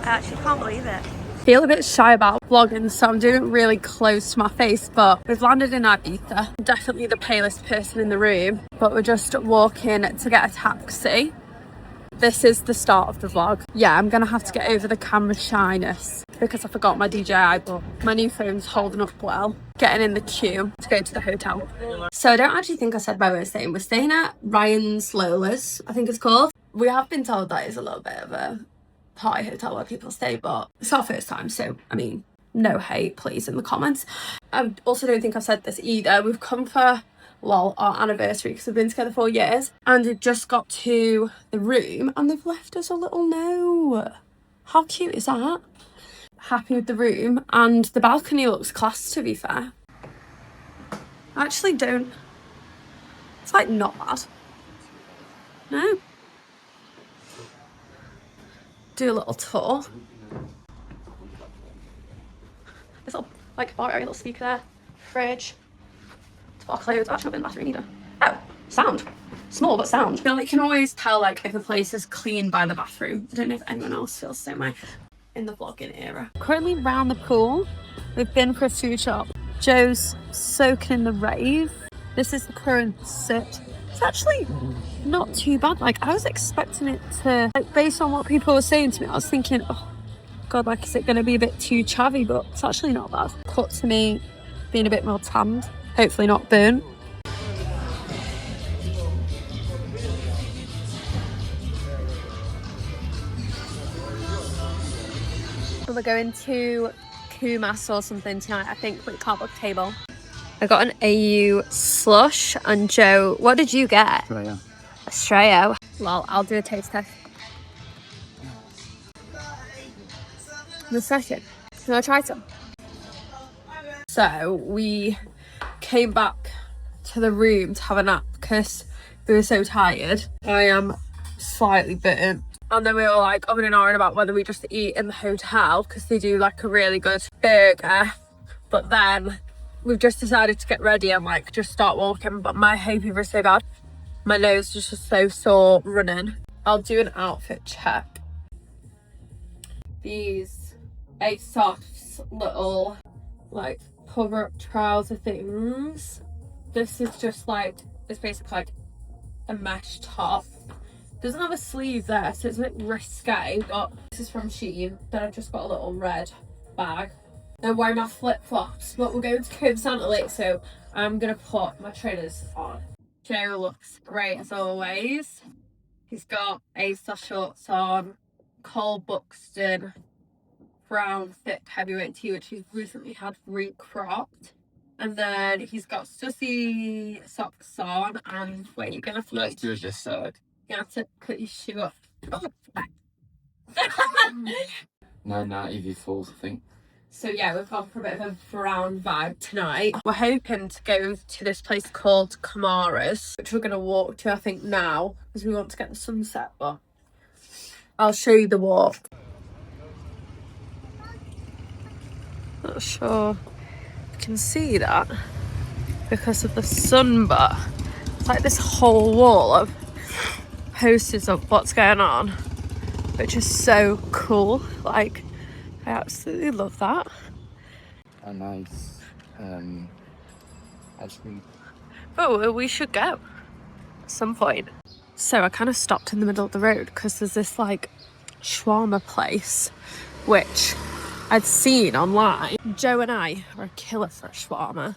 I actually can't believe it. Feel a bit shy about vlogging, so I'm doing it really close to my face, but we've landed in Ibiza. Definitely the palest person in the room, but we're just walking to get a taxi. This is the start of the vlog. Yeah, I'm gonna have to get over the camera shyness because I forgot my DJI, but my new phone's holding up well. Getting in the queue to go to the hotel. So I don't actually think I said where we're staying. We're staying at Ryan's Lola's, I think it's called. We have been told that it's a little bit of a party hotel where people stay, but it's our first time, so I mean, no hate please in the comments. I also don't think I've said this either. We've come for our anniversary because we've been together 4 years, and we've just got to the room and they've left us a little note. How cute is that? Happy with the room, and the balcony looks class, to be fair. I actually don't, it's like not bad. No. Do a little tour. Little like bar area, little speaker there, fridge, spot clothes. Actually, not in the bathroom either. Oh, sound. Small but sound. I feel like you can always tell like if a place is clean by the bathroom. I don't know if anyone else feels the same way in the vlogging era. Currently round the pool, we've been for a food shop. Joe's soaking in the rave. This is the current sit. It's actually not too bad. Like I was expecting it to, like based on what people were saying to me, I was thinking, oh god, like is it going to be a bit too chavvy, but it's actually not bad. Cut to me being a bit more tanned, hopefully not burnt. We're going to Kumas or something tonight, I think, but we can't book a table. I got an AU slush, and Joe, what did you get? Australia. Australia. Well, I'll do a taste test. In a second. You want to try some? So we came back to the room to have a nap because we were so tired. I am slightly burnt. And then we were like, I'm and ahhing about whether we just eat in the hotel because they do like a really good burger. But then we've just decided to get ready and like just start walking. But my hay fever is so bad. My nose is just so sore running. I'll do an outfit check. These ASOS little like cover up trouser things. This is just like, it's basically like a mesh top. Doesn't have a sleeve there, so it's a bit risque, but this is from Shein. Then I've just got a little red bag. I'm wearing my flip-flops, but we're going to Cove Santa Lake, so I'm gonna put my trainers on. Joe looks great as always. He's got ASOS shorts on, Cole Buxton brown thick heavyweight tee, which he's recently had recropped. And then he's got Stussy socks on, and wait, you're gonna flip. Let's do it this side. You have to cut your shoe off. No, EV falls, I think. So yeah, we've gone for a bit of a brown vibe tonight. We're hoping to go to this place called Kamara's, which we're going to walk to, I think, now, because we want to get the sunset, but I'll show you the walk. Not sure you can see that because of the sun, but it's like this whole wall of posters of what's going on, which is so cool. Like, I absolutely love that. A nice actually. Oh, we should go at some point. So I kind of stopped in the middle of the road because there's this like shawarma place which I'd seen online. Joe and I are a killer for a shawarma,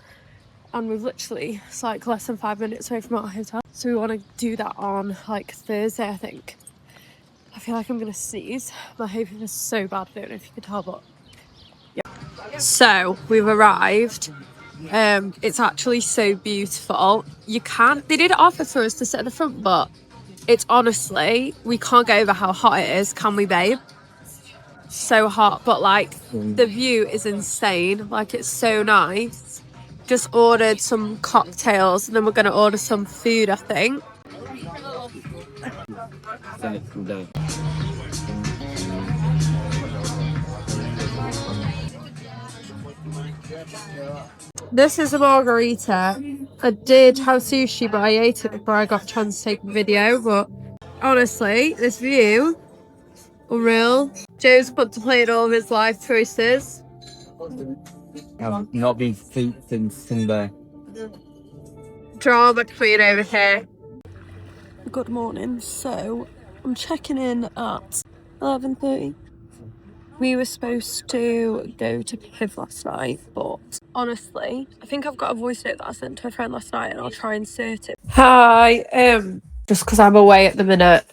and we've literally, it's like less than 5 minutes away from our hotel. So we want to do that on like Thursday, I think. I feel like I'm going to sneeze. My hay fever is so bad, I don't know if you can tell, but yeah. So we've arrived. It's actually so beautiful. They did offer for us to sit at the front, but it's honestly, we can't get over how hot it is, can we, babe? So hot, but like the view is insane. Like, it's so nice. Just ordered some cocktails and then we're going to order some food, I think. This is a margarita. I did have sushi, but I ate it before I got a chance to take a video. But honestly, this view, unreal. Joe's put to play all of his life choices. I've not been feet since Sunday. Drama queen over here. Good morning. So I'm checking in at 11:30. We were supposed to go to Piv last night, but honestly, I think I've got a voice note that I sent to a friend last night and I'll try and insert it. Hi, just because I'm away at the minute,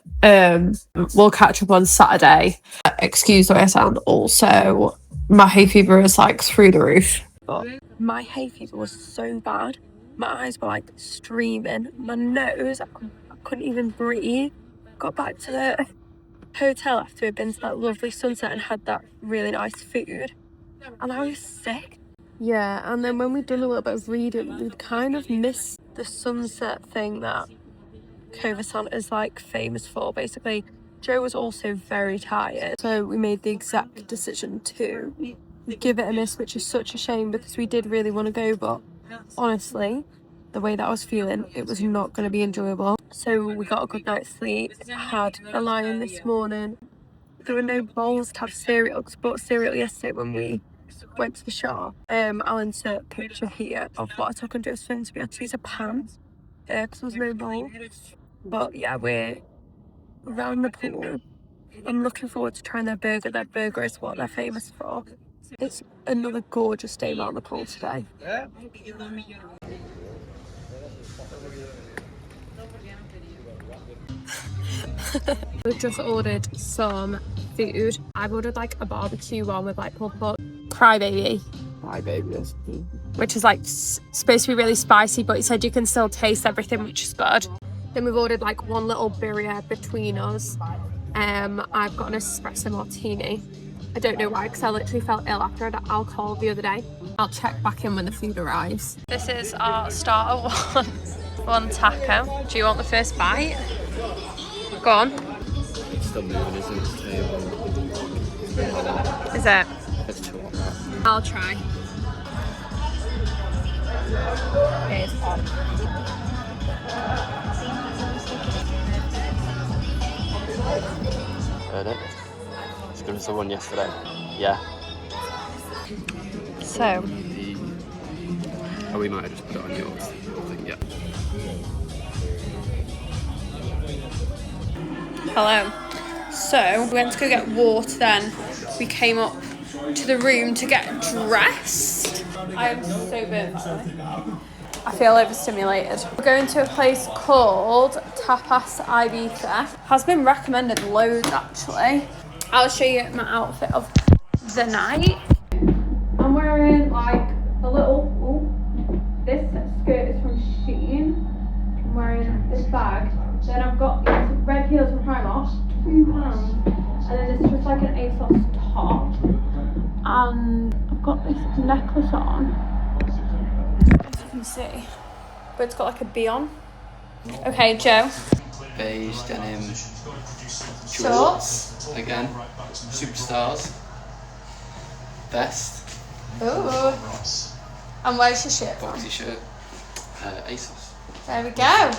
we'll catch up on Saturday. Excuse the way I sound. Also, my hay fever is like through the roof. But my hay fever was so bad. My eyes were like streaming. My nose, I couldn't even breathe. Got back to the hotel after we'd been to that lovely sunset and had that really nice food, and I was sick. Yeah, and then when we'd done a little bit of reading, we'd kind of missed the sunset thing that Covasant is like famous for. Basically, Joe was also very tired, so we made the exact decision to give it a miss, which is such a shame because we did really want to go, but honestly, the way that I was feeling, it was not going to be enjoyable. So we got a good night's sleep, had a lie-in this morning. There were no bowls to have cereal, because I bought cereal yesterday when we went to the shop. I'll insert a picture here of what I took on Joe's phone to be able to use a pan, because there was no bowl. But yeah, we're around the pool. I'm looking forward to trying their burger. Their burger is what they're famous for. It's another gorgeous day around the pool today. We've just ordered some food. I've ordered like a barbecue one with like pulled pork. Crybaby. Crybaby, yes. Which is like supposed to be really spicy, but he said you can still taste everything, which is good. Then we've ordered like one little birria between us. I've got an espresso martini. I don't know why, because I literally felt ill after I had alcohol the other day. I'll check back in when the food arrives. This is our starter one taco. Do you want the first bite? Go on. It's still moving, isn't it? It's table. Is it? Let's chill on that. I'll try. It is hot. Heard it? It's good as the one yesterday. Yeah. So. Oh, we might have just put it on yours. Yeah. Hello. So we went to go get water, then we came up to the room to get dressed. I am so burnt, by the way. I feel overstimulated. We're going to a place called Tapas Ibiza. Has been recommended loads actually. I'll show you my outfit of the night. I'm wearing like a little, this skirt is from Shein. I'm wearing this bag. Then I've got these red heels from Primark, £2. And then it's just like an ASOS top. And I've got this necklace on, as you can see. But it's got like a bee on. Okay, Joe. Beige denim Shorts. again. Superstars. Vest. Ooh. And where's your shirt from? Boxy shirt. ASOS. There we go.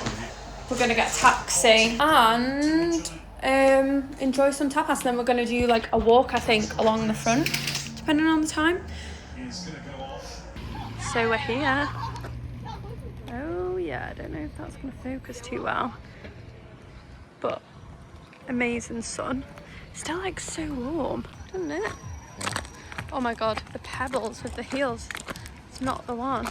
We're gonna get a taxi and enjoy some tapas. Then we're gonna do like a walk, I think, along the front, depending on the time. So we're here. Oh yeah, I don't know if that's gonna focus too well, but amazing sun. Still like so warm, isn't it? Oh my god, the pebbles with the heels. It's not the one.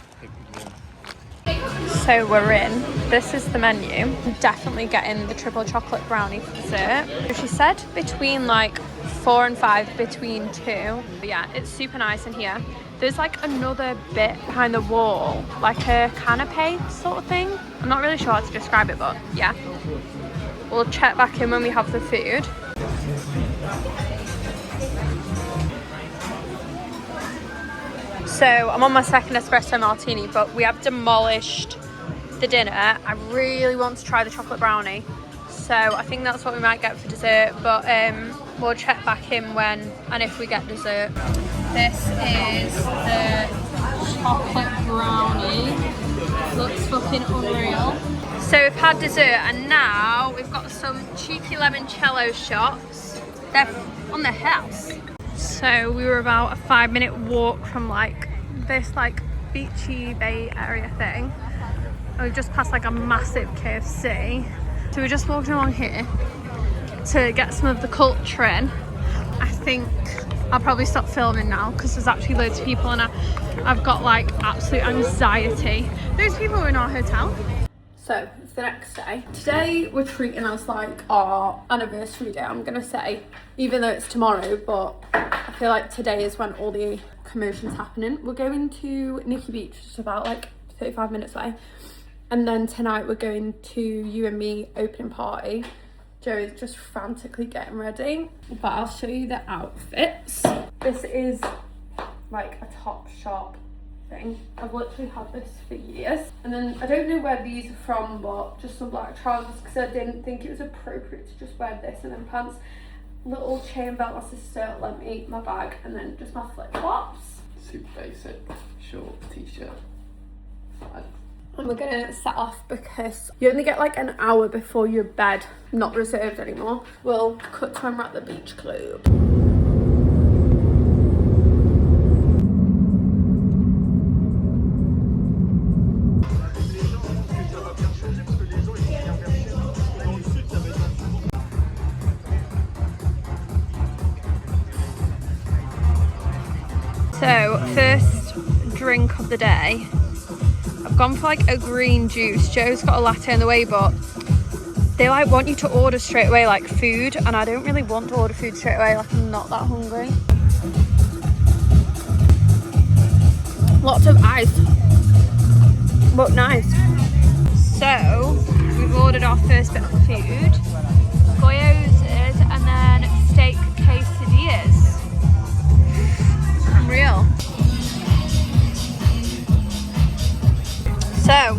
So we're in. This is the menu. I'm definitely getting the triple chocolate brownie for dessert. So she said between like 4 and 5, between 2. But yeah, it's super nice in here. There's like another bit behind the wall, like a canapé sort of thing. I'm not really sure how to describe it, but yeah. We'll check back in when we have the food. So I'm on my second espresso martini, but we have demolished the dinner. I really want to try the chocolate brownie, so I think that's what we might get for dessert, but we'll check back in when and if we get dessert. This is the chocolate brownie. Looks fucking unreal. So we've had dessert and now we've got some cheeky limoncello shots. They're on their house. So we were about a 5-minute walk from like this like beachy bay area thing. And we've just passed like a massive KFC. So we're just walking along here to get some of the culture in. I think I'll probably stop filming now because there's actually loads of people and I've got like absolute anxiety. Those people are in our hotel. So it's the next day. Today we're treating us like our anniversary day, I'm gonna say, even though it's tomorrow, but I feel like today is when all the commotion's happening. We're going to Nikki Beach, which is about like 35 minutes away. And then tonight we're going to You and Me opening party. Joe is just frantically getting ready, but I'll show you the outfits. This is like a top shop thing. I've literally had this for years. And then I don't know where these are from, but just some black trousers because I didn't think it was appropriate to just wear this, and then pants, little chain belt my sister lent me, my bag, and then just my flip flops. Super basic, short t-shirt. And we're gonna set off because you only get like an hour before your bed not reserved anymore. We'll cut time at the beach club. So first drink of the day. I've gone for like a green juice. Joe's got a latte on the way, but they like want you to order straight away like food, and I don't really want to order food straight away, like I'm not that hungry. Lots of ice, but nice. So we've ordered our first bit of food, Goyos and then steak quesadillas. Unreal. So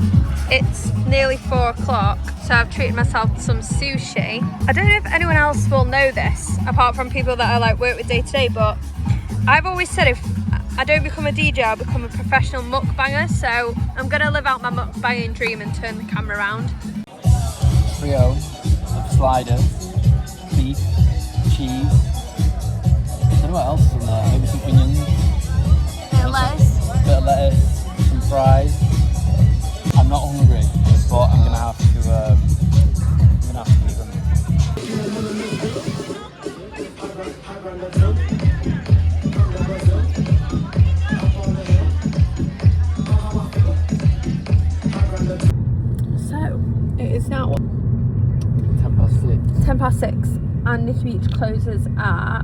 it's nearly 4 o'clock, so I've treated myself to some sushi. I don't know if anyone else will know this, apart from people that I like work with day to day, but I've always said if I don't become a DJ, I'll become a professional mukbanger, so I'm gonna live out my mukbanging dream and turn the camera around. Frio, sliders, beef, cheese. I don't know what else is in there. Maybe some onions. Bit of lettuce, some fries. I'm not hungry, but I'm gonna have to eat them. So it is now 6:10. 6:10, and Nikki Beach closes at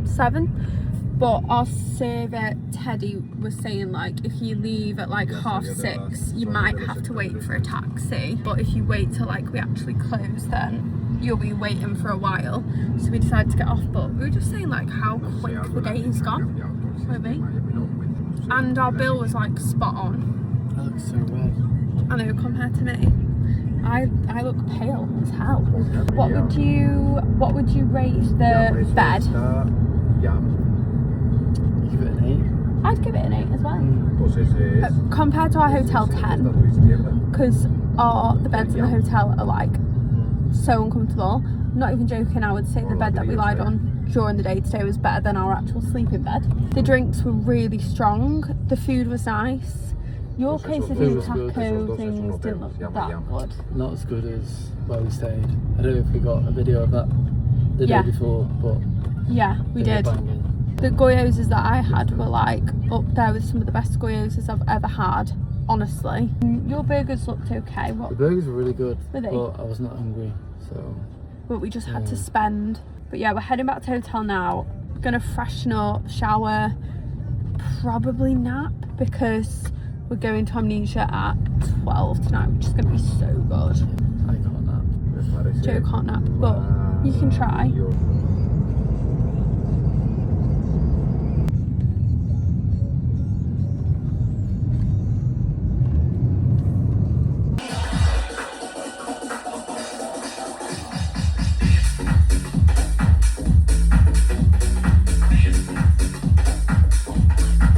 7. But our server Teddy was saying like if you leave at like 6:30, you might have to wait for a taxi, but if you wait till like we actually close, then you'll be waiting for a while. So we decided to get off, but we were just saying like how quick the day has gone for me, and our bill was like spot on. That looks so red. I know, compared to me. I look pale as hell. What would you rate the bed? Give it an 8. I'd give it an 8 as well. Compared to our hotel, 10, because the beds in the hotel are like so uncomfortable. Not even joking, I would say the bed that we lied on during the day today was better than our actual sleeping bed. The drinks were really strong, the food was nice. Your quesadilla taco things didn't look that good. Not as good as where we stayed. I don't know if we got a video of that the day before, but yeah, we did. The goyoses that I had were like up there with some of the best goyoses I've ever had, honestly. Your burgers looked okay. The burgers were really good, were they? But I was not hungry, so. But we just had to spend. But yeah, we're heading back to the hotel now. Gonna freshen up, shower, probably nap, because we're going to Amnesia at 12 tonight, which is gonna be so good. I can't nap. Joe can't nap, but you can try.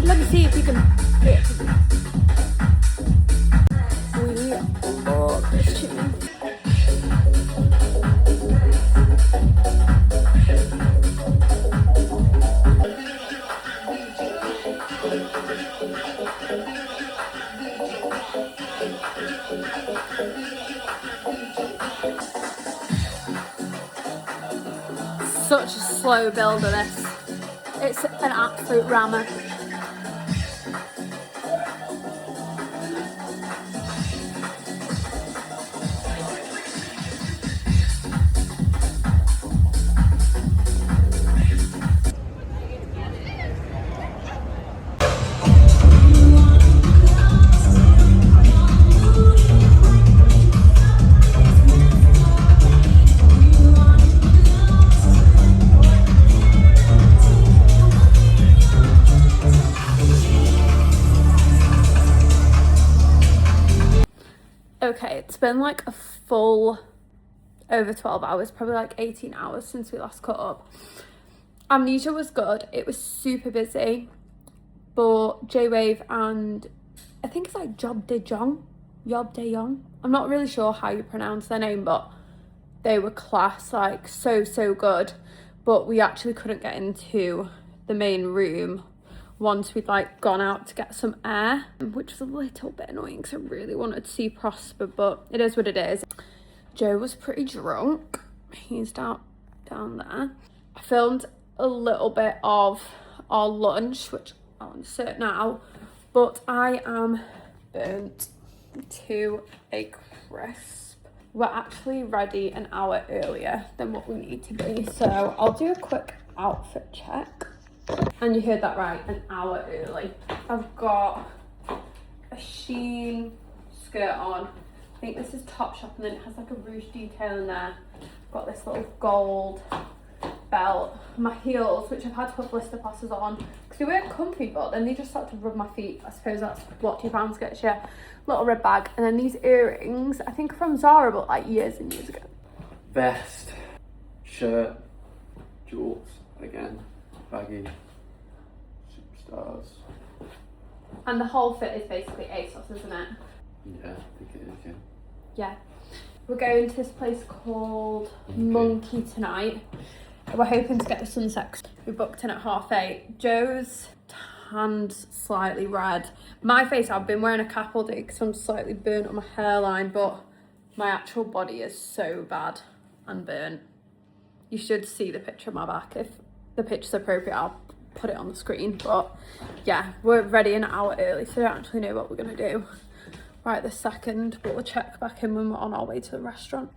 Let me see if you can hear. We love this tune. slow builder, this. It's an absolute rammer. Okay, it's been like a full over 12 hours, probably like 18 hours since we last caught up. Amnesia was good. It was super busy, but J-Wave and I think it's like Job De Jong. I'm not really sure how you pronounce their name, but they were class, like so good. But we actually couldn't get into the main room once we'd like gone out to get some air, which was a little bit annoying because I really wanted to see Prosper, but it is what it is. Joe was pretty drunk. He's down there. I filmed a little bit of our lunch, which I'll insert now, but I am burnt to a crisp. We're actually ready an hour earlier than what we need to be, so I'll do a quick outfit check. And you heard that right, an hour early. I've got a sheen skirt on. I think this is Topshop, and then it has like a ruche detail in there. I've got this little gold belt. My heels, which I've had to put blister plasters on because they weren't comfy, but then they just started to rub my feet. I suppose that's what £2 gets you. Little red bag, and then these earrings, I think from Zara, but like years and years ago. Vest, shirt, jewels, again, baggy, superstars. And the whole fit is basically ASOS, isn't it? Yeah, I think it is, yeah. Yeah. We're going to this place called Monkey tonight. We're hoping to get the sunset. We booked in at 8:30. Joe's tanned slightly red. My face, I've been wearing a cap all day because I'm slightly burnt on my hairline, but my actual body is so bad and burnt. You should see the picture of my back. If the picture's appropriate, I'll put it on the screen. But yeah, we're ready an hour early, so I don't actually know what we're gonna do right this second, but we'll check back in when we're on our way to the restaurant.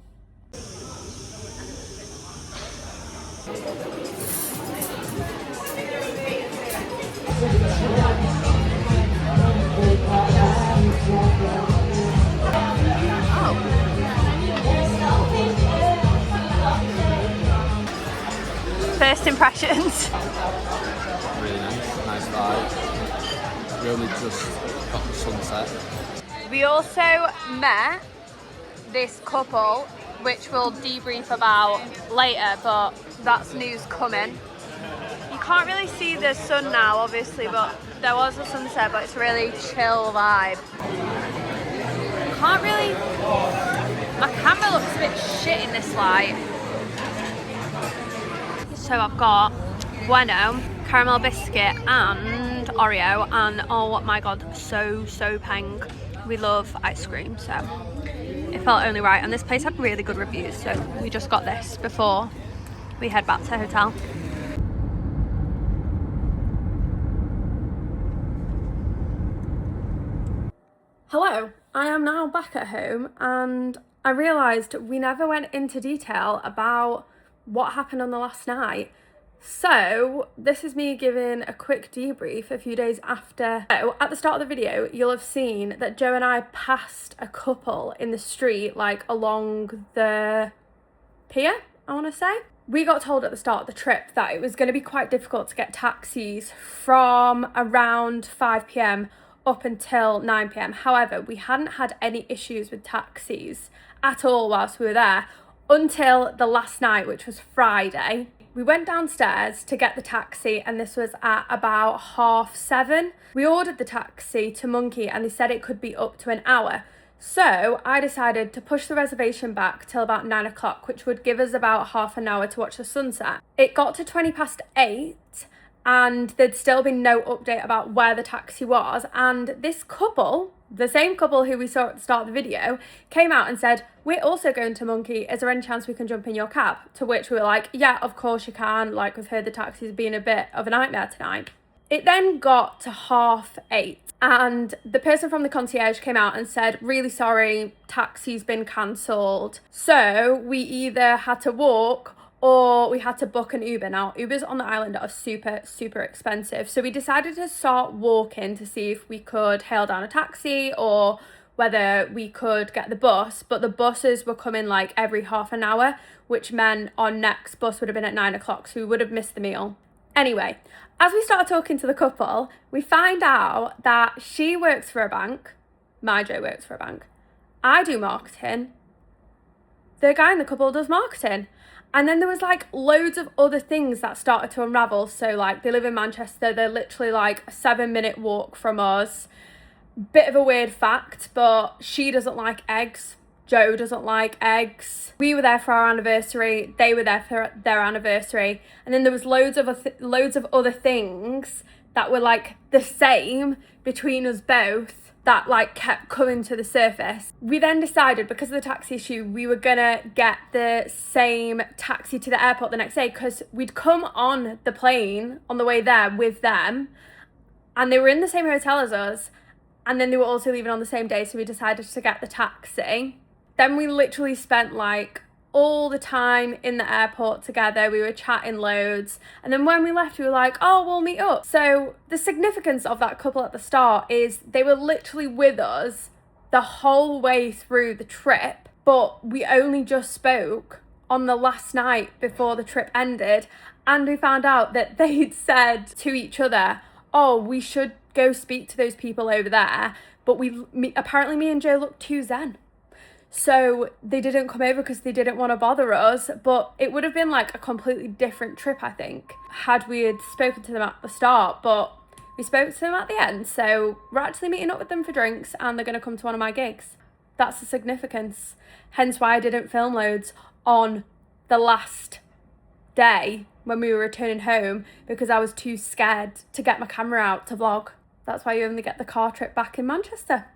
First impressions. Really nice vibe. We only just got the sunset. We also met this couple, which we'll debrief about later, but that's news coming. You can't really see the sun now, obviously, but there was a sunset, but it's a really chill vibe. Can't really... My camera looks a bit shit in this light. So I've got Bueno, caramel biscuit and Oreo, and oh my god, so peng. We love ice cream, so it felt only right. And this place had really good reviews, so we just got this before we head back to the hotel. Hello, I am now back at home, and I realised we never went into detail about what happened on the last night. So this is me giving a quick debrief a few days after. So at the start of the video, you'll have seen that Joe and I passed a couple in the street, like along the pier, I want to say. We got told at the start of the trip that it was going to be quite difficult to get taxis from around 5 p.m. up until 9 p.m. However, we hadn't had any issues with taxis at all whilst we were there until the last night, which was Friday. We went downstairs to get the taxi, and this was at about 7:30. We ordered the taxi to Monkey, and they said it could be up to an hour. So I decided to push the reservation back till about 9 o'clock, which would give us about half an hour to watch the sunset. It got to 8:20, and there'd still been no update about where the taxi was. And this couple, the same couple who we saw at the start of the video, came out and said, we're also going to Monkey, is there any chance we can jump in your cab? To which we were like, yeah, of course you can, like we've heard the taxi's been a bit of a nightmare tonight. It then got to 8:30 and the person from the concierge came out and said, really sorry, taxi's been cancelled. So we either had to walk or we had to book an Uber. Now, Ubers on the island are super, super expensive. So we decided to start walking to see if we could hail down a taxi or whether we could get the bus. But the buses were coming like every half an hour, which meant our next bus would have been at 9 o'clock. So we would have missed the meal. Anyway, as we start talking to the couple, we find out that she works for a bank. My Joe works for a bank. I do marketing. The guy in the couple does marketing. And then there was like loads of other things that started to unravel. So like they live in Manchester. They're literally like a 7-minute walk from us. Bit of a weird fact, but she doesn't like eggs. Joe doesn't like eggs. We were there for our anniversary. They were there for their anniversary. And then there was loads of other things that were like the same between us both that like kept coming to the surface. We then decided, because of the taxi issue, we were gonna get the same taxi to the airport the next day, because we'd come on the plane on the way there with them and they were in the same hotel as us, and then they were also leaving on the same day, so we decided to get the taxi. Then we literally spent like all the time in the airport together. We were chatting loads. And then when we left, we were like, oh, we'll meet up. So the significance of that couple at the start is they were literally with us the whole way through the trip, but we only just spoke on the last night before the trip ended. And we found out that they'd said to each other, oh, we should go speak to those people over there. But apparently me and Joe looked too zen. So they didn't come over because they didn't want to bother us, but it would have been like a completely different trip, I think, had we had spoken to them at the start, but we spoke to them at the end. So we're actually meeting up with them for drinks and they're going to come to one of my gigs. That's the significance. Hence why I didn't film loads on the last day when we were returning home, because I was too scared to get my camera out to vlog. That's why you only get the car trip back in Manchester.